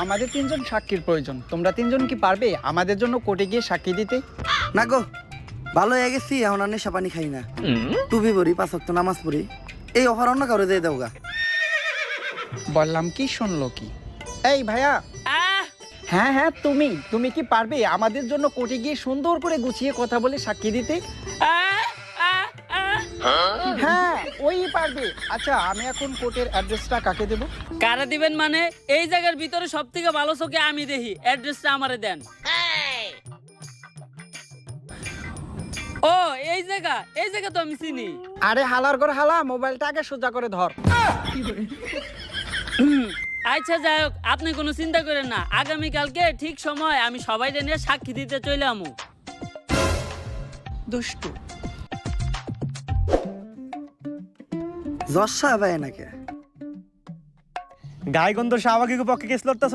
আমাদের তিনজন সাক্ষীর প্রয়োজন। তোমরা তিনজন কি পারবে আমাদের জন্য কোর্টে গিয়ে সাক্ষী দিতে? না গো, ভালো হয়ে গেছি, এখন আর নেশা পানি খাই না, টুপি পড়ি, 5 ওয়াক্ত নামাজ পড়ি। এই অফার অন্য কারো দিয়ে দাও গা। বললাম কি, শুনলো কি? এই ভাইয়া, হ্যাঁ হ্যাঁ, তুমি কি পারবে আমাদের জন্য কোর্টে গিয়ে সুন্দর করে গুছিয়ে কথা বলে সাক্ষী দিতে? হ্যাঁ, ওই পারবে। আচ্ছা, আমি এখন কোর্টের অ্যাড্রেসটা কাকে দেব? কারা দিবেন মানে? এই জায়গার ভিতরে সব থেকে ভালো চোখে আমি দেখি, অ্যাড্রেসটা আমারে দেন। ও এই জায়গা তো আমি চিনি। আরে হালার ঘর হালা, মোবাইলটা আগে সোজা করে ধর। আচ্ছা যাই হোক, আপনি কোনো চিন্তা করেন না, আগামীকালকে ঠিক সময় আমি সবাই নিয়ে সাক্ষী দিতে চলে আমু। দুষ্টু। জশা ভাই নাকি গাইগন্ধ শাহবাগীর পক্ষে কেস লড়তেছ